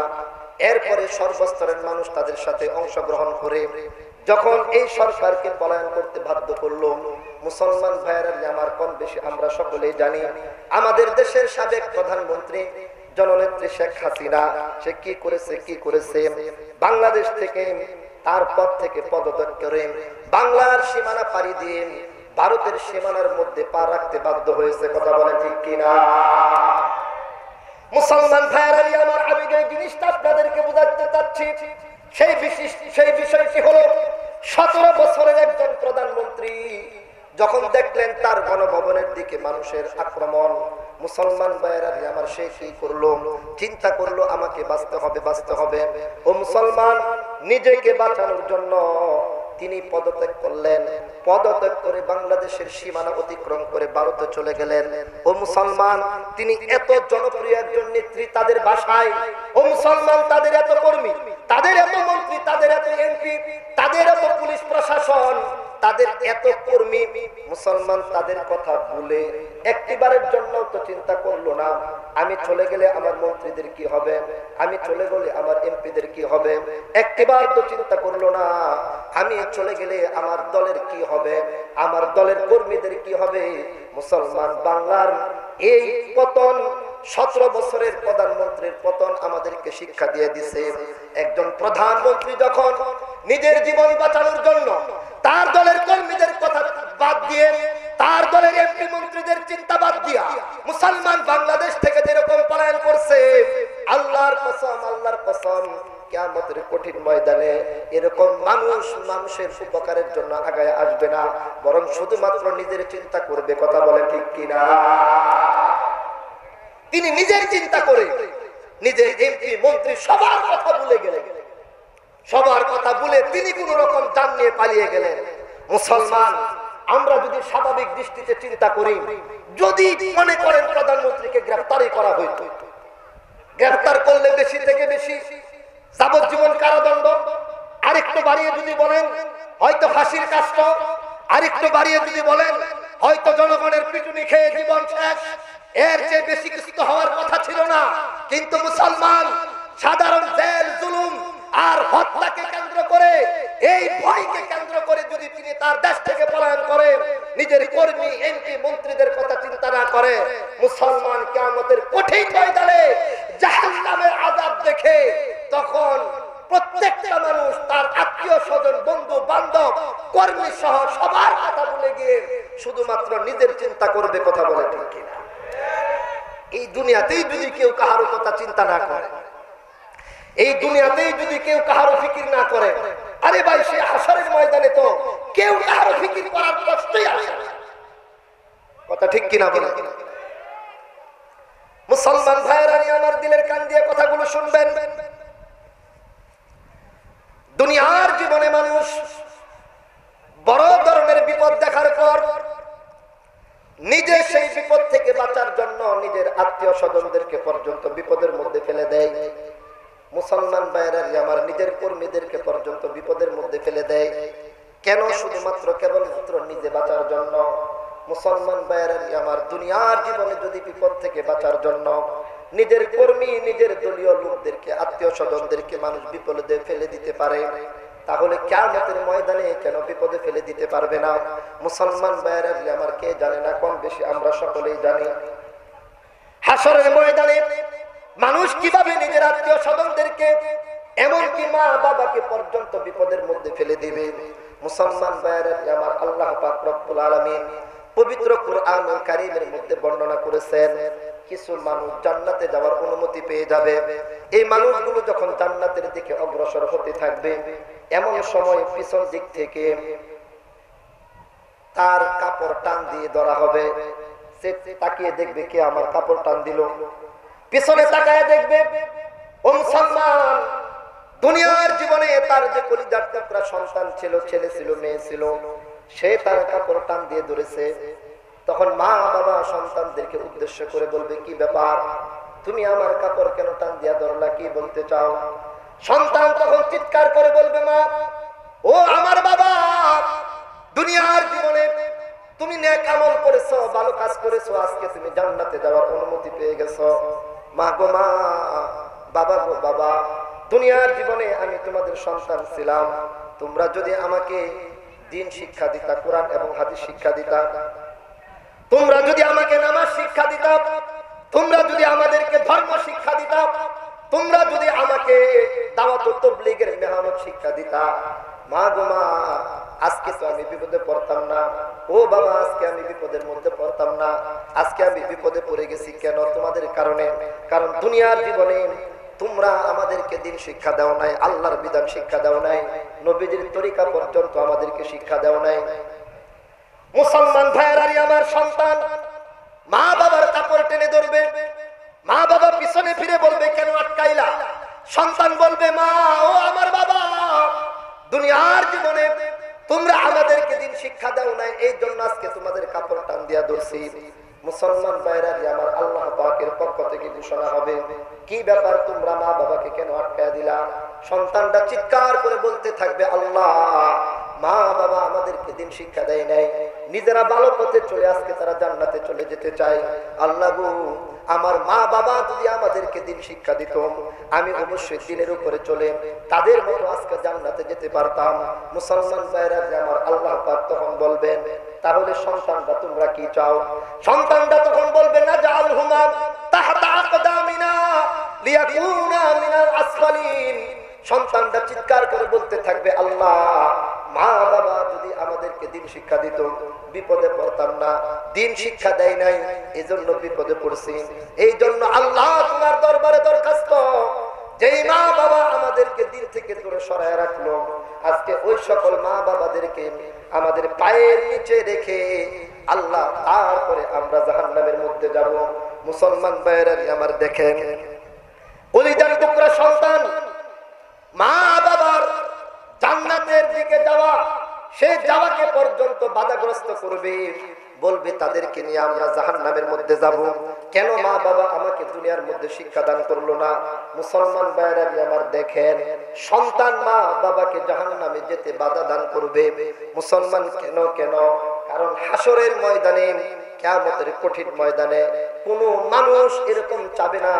এরপরে সর্বস্তরের মানুষ তাদের সাথে অংশগ্রহণ করে যখন এই সরকারকে পলায়ন করতে বাধ্য করলো, মুসলমান ভাইয়েরা আমার, কম বেশি আমরা সকলেই জানি আমাদের দেশের সাবেক প্রধানমন্ত্রী জননেত্রী শেখ হাসিনা সে কি করেছে, বাংলাদেশ থেকে তার পদ থেকে পদত্যাগ করে বাংলার সীমানা পাড়ি দিয়ে ভারতের সীমানার মধ্যে পা রাখতে বাধ্য হয়েছে। কথা বলেন ঠিক কিনা? মুসলমান ভাইয়েরা আমার, আমি যে জিনিসটা আপনাদেরকে বোঝাতে চাচ্ছি সেই বিষয়টি হলো 17 বছরের একজন প্রধানমন্ত্রী যখন দেখলেন তার গণভবনের দিকে মানুষের আক্রমণ, মুসলমান ভাইয়েরা আমার, সে কি করলো? চিন্তা করলো আমাকে বাঁচতে হবে। ও মুসলমান, নিজেকে বাঁচানোর জন্য তিনি পদত্যাগ করলেন। পদত্যাগ করে বাংলাদেশের সীমানা অতিক্রম করে ভারতে চলে গেলেন। ও মুসলমান, তিনি এত জনপ্রিয় একজন নেত্রী, তাদের বাসায়, ও মুসলমান, তাদের এত কর্মী, তাদের এত মন্ত্রী, তাদের এত এমপি, তাদের এত পুলিশ প্রশাসন, তাদের এত কর্মী, মুসলমান তাদের কথা ভুলে একটিবারের জন্য তো চিন্তা করলো না আমি চলে গেলে আমার মন্ত্রীদের কি হবে, আমি চলে গেলে আমার এমপিদের কি হবে। একটিবার তো চিন্তা করলো না আমি চলে গেলে আমার দলের কি হবে, আমার দলের কর্মীদের কি হবে। মুসলমান, বাংলার এই পতন, 17 বছরের প্রধানমন্ত্রীর পতন আমাদেরকে শিক্ষা দিয়ে দিছে। একজন প্রধানমন্ত্রী যখন নিজের জীবন বাঁচানোর জন্য তার দলের কর্মীদের কথা বাদ দিয়ে, তার দলের এমপি মন্ত্রীদের চিন্তা বাদ দিয়া মুসলমান বাংলাদেশ থেকে যেরকম পলায়ন করছে, আল্লাহর কসম কিয়ামতের কঠিন ময়দানে এরকম মানুষের উপকারের জন্য আগায় আসবে না, বরং শুধুমাত্র নিজের চিন্তা করবে। কথা বলে ঠিক কিনা? তিনি নিজের চিন্তা করে নিজের এমপি মন্ত্রী সবার কথা ভুলে গেলেন, সবার কথা ভুলে তিনি কোন রকম জান নিয়ে পালিয়ে গেলেন। মুসলমান, আমরা যদি স্বাভাবিক দৃষ্টিতে চিন্তা করি, যদি মনে করেন প্রধানমন্ত্রীকে গ্রেফতারই করা হইতো, গ্রেফতার করলে বেশি থেকে বেশি যাবজ্জীবন কারাদণ্ড, আরেকটু বাড়িয়ে যদি বলেন হয়তো ফাঁসির কাষ্ট, আরেকটু বাড়িয়ে যদি বলেন হয়তো জনগণের পিটুনি খেয়ে জীবন শেষ, এর চেয়ে বেশি কিছু তো হওয়ার কথা ছিল না। কিন্তু মুসলমান, সাধারণ জেল, জুলুম আর হত্যাকে কেন্দ্র করে, এই ভয়কে কেন্দ্র করে যদি তিনি তার দেশ থেকে পলায়ন করে, নিজের কর্মী এমপি মন্ত্রীদের কথা চিন্তা না করে, মুসলমান কিয়ামতের কঠিন ময়দানে জাহান্নামের আযাব দেখে তখন প্রত্যেকটা মানুষ তার আত্মীয় স্বজন, বন্ধু বান্ধব, কর্মী সহ সবার কথা ভুলে গিয়ে শুধুমাত্র নিজের চিন্তা করবে। কথা বলে ঠিক কিনা? এই দুনিয়াতেই যদি কেউ কাহারো কথা চিন্তা না করে, এই দুনিয়াতেই যদি কেউ কাহারো ফিকির না করে, আরে ভাই সে হাসরের ময়দানে তো কেউ কাহারো ফিকির করার প্রশ্নই আসে না। কথা ঠিক কিনা বলে? মুসলমান ভাইরা, আমার দিলের কান দিয়ে কথাগুলো শুনবেন। দুনিয়ার জীবনে মানুষ বড় ধরনের বিপদ দেখার পর নিজে সেই বিপদ থেকে বাঁচার জন্য নিজের আত্মীয় স্বজনদেরকে পর্যন্ত বিপদের মধ্যে ফেলে দেয়। মুসলমান ভাইরা আমার, নিজের কর্মীদেরকে পর্যন্ত বিপদের মধ্যে ফেলে দেয়। কেন? শুধুমাত্র কেবলমাত্র নিজে বাঁচার জন্য। মুসলমান ভাইরা আমার, দুনিয়ার জীবনে যদি বিপদ থেকে বাঁচার জন্য নিজের কর্মী, নিজের দলীয় লোকদেরকে, আত্মীয় স্বজনদেরকে মানুষ বিপদে ফেলে দিতে পারে, তাহলে কিয়ামতের ময়দানে কেন বিপদে ফেলে দিতে পারবে না? মুসলমান ভাইরা আমার, কে জানে না? কম বেশি আমরা সকলেই জানি হাসরের ময়দানে মানুষ কিভাবে নিজের আত্মীয় স্বজনদেরকে, এমনকি মা বাবাকে পর্যন্ত বিপদের মধ্যে ফেলে দিবে। মুসলমান ভাইরা আমার, আল্লাহ পাক রব্বুল আলামিন পবিত্র কুরআনুল কারীমের মধ্যে বর্ণনা করেছেন, কিছু মানুষ জান্নাতে যাওয়ার অনুমতি পেয়ে যাবে। এই মানুষগুলো যখন জান্নাতের দিকে অগ্রসর হতে থাকবে, এমন সময় পিছন দিক থেকে তার কাপড় টান দিয়ে ধরা হবে। সে তাকিয়ে দেখবে কে আমার কাপড় টান দিল। পিছনে তাকায় দেখবে, ও মুসলমান, দুনিয়ার জীবনে তার যে কলিজার টুকরা সন্তান ছিল, ছেলে ছিল, মেয়ে ছিল, সে তার কাপড় টান দিয়ে ধরেছে। তখন মা বাবা সন্তানদেরকে উদ্দেশ্য করে বলবে, কি ব্যাপার, তুমি আমার কাপড় কেন টান দিয়া ধরলা, কি বলতে চাও? সন্তান তখন চিৎকার করে বলবে, মা, ও আমার বাবা, দুনিয়ার জীবনে তুমি নেক আমল করেছো, ভালো কাজ করেছো, আজকে তুমি জান্নাতে যাওয়ার অনুমতি পেয়ে গেছো। মা গো মা, বাবা গো বাবা, দুনিয়ার জীবনে আমি তোমাদের সন্তান ছিলাম, তোমরা যদি আমাকে দিন শিক্ষা দিতা, কোরআন এবং হাদিস শিক্ষা দিতা, তোমরা যদি আমাকে নামাজ শিক্ষা দিতা, তোমরা যদি আমাদেরকে ধর্ম শিক্ষা দিতা, তোমরা যদি আমাকে দাওয়াত ও তাবলীগের মেহনত শিক্ষা দিতা, মা গো মা, আজকে তো আমি বিপদে পড়তাম না। ও বাবা, আজকে আমি বিপদের মধ্যে পড়তাম না। আজকে আমি বিপদে পড়ে গেছি কেন? তোমাদের কারণে। কারণ দুনিয়ার জীবনে তোমরা আমাদেরকে দিন শিক্ষা দাও নাই, আল্লাহর বিধান শিক্ষা দাও নাই, নবীজির তরিকা পর্যন্ত আমাদেরকে শিক্ষা দাও নাই। মুসলমান ভাইরা আমার, সন্তান মা বাবার কাপড় টেনে ধরবে, মা বাবা পিছনে ফিরে বলবে, কেন আটকাইলা? সন্তান বলবে, মা, ও আমার বাবা, দুনিয়ার জীবনে তোমরা আমাদেরকে দিন শিক্ষা দাও নাই, এই জন্য আজকে তোমাদের কাপড় টান দিয়া ধরছি। মুসলমান ভাইরা আমার, আল্লাহ পাকের পক্ষ থেকে ঘোষণা হবে, কি ব্যাপার, তোমরা মা বাবাকে কেন আটকায়া দিলা? সন্তানটা চিৎকার করে বলতে থাকবে, আল্লাহ, মা বাবা আমাদেরকে দিন শিক্ষা দেয় নাই, নিজেরা ভালো পথে চলে আজকে তারা জান্নাতে চলে যেতে চায়। আল্লাহ গো, আমার মা বাবা যদি আমাদেরকে দিন শিক্ষা দিত, আমি অবশ্যই দিনের উপরে চলে তাদের মতো আজকে জান্নাতে যেতে পারতাম। মুসলমান ভাইরা আমার, আল্লাহ পাক তখন বলবেন, তাহলে সন্তানরা তোমরা কি চাও? সন্তানরা তখন বলবে, না জাআলহুমা তাহতা আকদামিনা লিয়াকুনা মিনাল আসফালিন। সন্তানরা চিৎকার করে বলতে থাকবে, আল্লাহ, মা বাবা যদি আমাদেরকে দিন শিক্ষা দিত, বিপদে পড়তাম না, দিন শিক্ষা দেয় নাই, এজন্য বিপদে পড়ছি। এই জন্য আল্লাহ তোমার দরবারে দরখাস্ত, যেই মা বাবা আমাদেরকে দিল থেকে দূরে সরায় রাখলো, আজকে ওই সকল মা বাবাদেরকে আমাদের পায়ের নিচে রেখে আল্লাহ তারপরে আমরা জাহান্নামের মধ্যে যাব। মুসলমান ভাইরা আমার দেখেন, কলিজার টুকরা সন্তান মা বাবার জান্নাতের দিকে যাওয়া, সে যাওয়াকে পর্যন্ত বাধাগ্রস্ত করবে, বলবে তাদেরকে নিয়ে আমরা জাহান্নামের মধ্যে যাব। কেন মা বাবা আমাকে দুনিয়ার মধ্যে শিক্ষা দান করলো না? মুসলমান ভাইরা আমার দেখেন, সন্তান মা বাবাকে জাহান্নামে যেতে বাধা দান করবে। মুসলমান কেন কেন? কারণ হাসরের ময়দানে, কিয়ামতের কঠিন ময়দানে কোনো মানুষ এরকম চাবে না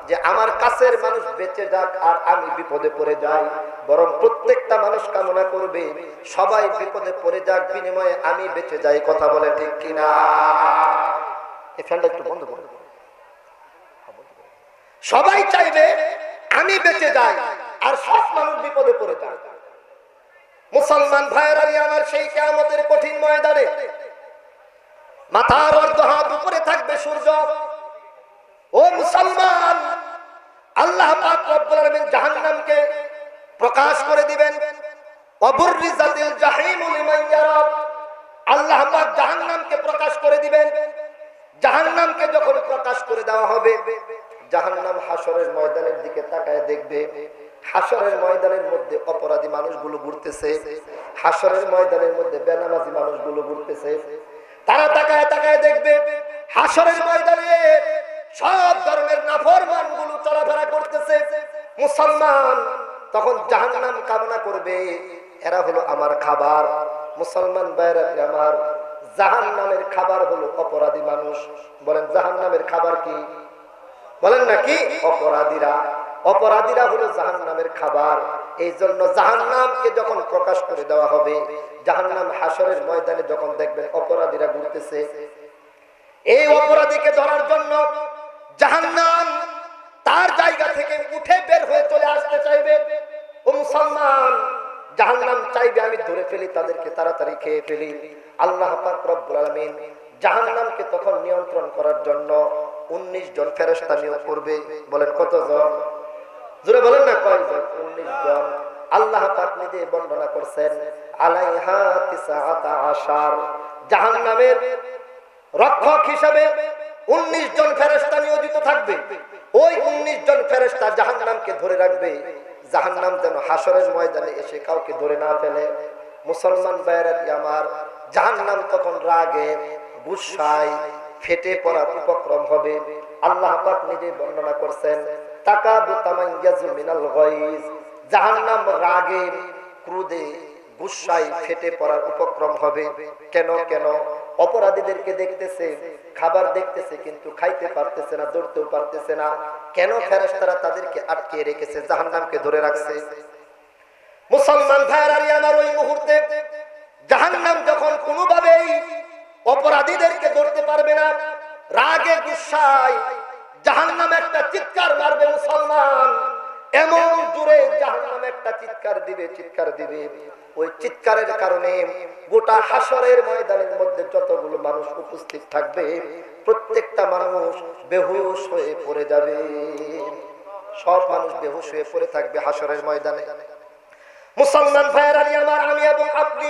যে আমার কাছের মানুষ বেঁচে যাক আর আমি বিপদে পড়ে যাই, বরং প্রত্যেকটা মানুষ কামনা করবে সবাই বিপদে পড়ে যাক, বিনিময়ে আমি বেঁচে যাই। কথা বলে ঠিক কিনা? এই ফ্যানটা একটু বন্ধ করে দেব। সবাই চাইবে আমি বেঁচে যাই আর সব মানুষ বিপদে পড়ে যায়। মুসলমান ভাইয়েরা আমার, সেই কিয়ামতের কঠিন ময়দানে মাথার অর্ধ হাত উপরে থাকবে সূর্য। ও মুসলমান, আল্লাহ পাক রব্বুল আলামিন জাহান্নামকে প্রকাশ করে দিবেন। ওয়াবুররিজাতিল জাহিমু লিমান ইয়ারা, আল্লাহ পাক জাহান্নামকে প্রকাশ করে দিবেন। জাহান্নামকে যখন প্রকাশ করে দেওয়া হবে, জাহান্নাম হাসরের ময়দানের দিকে তাকায় দেখবে, হাসরের ময়দানের মধ্যে অপরাধী মানুষগুলো ঘুরতেছে, হাসরের ময়দানের মধ্যে বেনামাজি মানুষগুলো ঘুরতেছে। তারা তাকায় তাকায় দেখবে হাসরের ময়দানে সব ধরনের নাফরমানগুলো চলাফেরা করতেছে। মুসলমান তখন জাহান্নাম কামনা করবে, এরা হলো আমার খাবার। মুসলমান ভাইরা আমার, জাহান্নামের খাবার হলো অপরাধী মানুষ। বলেন জাহান্নামের খাবার কি? বলেন নাকি? অপরাধীরা। অপরাধীরা হলো জাহান্নামের খাবার। এই জন্য জাহান্নামকে যখন প্রকাশ করে দেওয়া হবে, জাহান্নাম হাসরের ময়দানে যখন দেখবেন অপরাধীরা ঘুরতেছে, এই অপরাধীকে ধরার জন্য জাহান্নাম তার জায়গা থেকে উঠে বের হয়ে চলে আসতে চাইবে। ও মুসলমান, জাহান্নাম চাইবে আমি ধরে ফেলি, তাদেরকে তাড়াতাড়ি খেয়ে ফেলি। আল্লাহ পাক রব্বুল আলামিন জাহান্নামকে তখন নিয়ন্ত্রণ করার জন্য 19 জন ফেরেশতা নিয়োগ করবে। বলেন কতজন? জোরে বলেন না কয়জন? 19 জন। আল্লাহ পাক নিজে বর্ণনা করছেন, আলাইহা 19 জাহান্নামের রক্ষক হিসাবে 19 জন ফেরেশতা নিয়োজিত থাকবে। ওই 19 জন ফেরেশতা জাহান্নামকে ধরে রাখবে, জাহান্নাম যেন হাসরের ময়দানে এসে কাউকে ধরে না ফেলে। মুসলমান ভাইরা আমার, জাহান্নাম তখন রাগে গুসায় ফেটে পড়ার উপক্রম হবে। আল্লাহ পাক নিজে বর্ণনা করছেন, তাকাদু তামাইয়াজু মিনাল গায়জ, জাহান্নাম রাগে ক্রোধে গুসায় ফেটে পড়ার উপক্রম হবে। কেন কেন? অপরাধীদেরকে দেখতেছে, খাবার দেখতেছে, কিন্তু খাইতে পারতেছে না, ধরতেও পারতেছে না। কেন? ফেরেশতারা তাদেরকে আটকে রেখেছে, জাহান্নামকে ধরে রাখছে। মুসলমান ভাইরা আমার, ওই মুহূর্তে জাহান্নাম যখন কোনোভাবেই অপরাধীদেরকে ধরতে পারবে না, রাগে গুসায় জাহান্নাম একটা চিৎকার মারবে। মুসলমান, এমন জোরে জাহান্নাম একটা চিৎকার দিবে, চিৎকার দিবে। ওই চিৎকারের কারণে গোটা হাসরের ময়দানের মধ্যে যতগুলো মানুষ উপস্থিত থাকবে, প্রত্যেকটা মানুষ বেহুশ হয়ে পড়ে যাবে। সব মানুষ বেহুশ হয়ে পড়ে থাকবে হাসরের ময়দানে। মুসলমান ভাইয়েরা আমার, আমি এবং আপনি,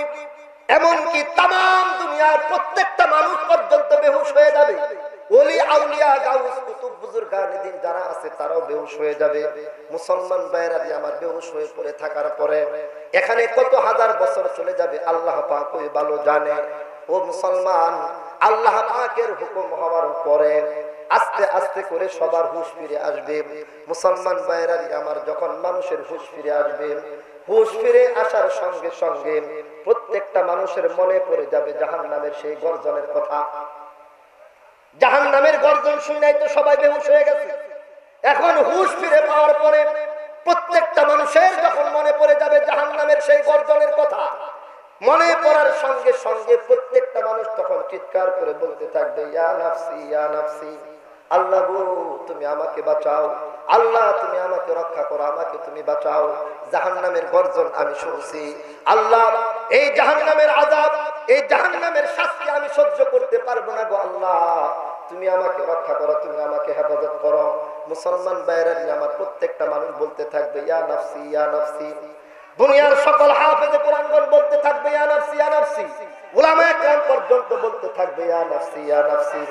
এমনকি তামাম দুনিয়ার প্রত্যেকটা মানুষ পর্যন্ত বেহুশ হয়ে যাবে। ওলি আউলিয়া গাউস কুতুব বুজুর্গানে দিন যারা আছে তারাও বেহুশ হয়ে যাবে। মুসলমান ভাইয়েরা আমার, বেহুশ হয়ে পড়ে থাকার পরে এখানে কত হাজার বছর চলে যাবে আল্লাহ পাক ওই ভালো জানে। ও মুসলমান, আল্লাহ পাকের হুকুম হওয়ার পরে আস্তে আস্তে করে সবার হুঁশ ফিরে আসবে। মুসলমান ভাইয়েরা আমার, যখন মানুষের হুঁশ ফিরে আসবে, হুঁশ ফিরে আসার সঙ্গে সঙ্গে প্রত্যেকটা মানুষের মনে পড়ে যাবে জাহান্নামের সেই গর্জনের কথা। জাহান্নামের গর্জন শুনেই তো সবাই বেহুশ হয়ে গেছে। এখন হুঁশ ফিরে পাওয়ার পরে প্রত্যেকটা মানুষের যখন মনে পড়ে যাবে জাহান্নামের সেই গর্জনের কথা, মনে পড়ার সঙ্গে সঙ্গে প্রত্যেকটা মানুষ তখন চিৎকার করে বলতে থাকবে, ইয়া নাফসি ইয়া নাফসি, আল্লাহ গো তুমি আমাকে বাঁচাও, আল্লাহ তুমি আমাকে রক্ষা করো, আমাকে তুমি বাঁচাও, জাহান্নামের গর্জন আমি শুনছি, আল্লাহ এই জাহান্নামের আযাব, এই জাহান্নামের শাস্তি আমি সহ্য করতে পারবো না গো আল্লাহ, তুমি আমাকে রক্ষা করো, তুমি আমাকে হেফাজত করো। মুসলমান ভাইরা আমার প্রত্যেকটা মানুষ বলতে থাকবে ইয়া নাফসি ইয়া নাফসি। দুনিয়ার সকল হাফেজে কোরআনগণ বলতে থাকবে ইয়া নাফসি ইয়া নাফসি। উলামায়ে কেরাম পর্যন্ত বলতে থাকবে ইয়া নাফসি ইয়া নাফসি।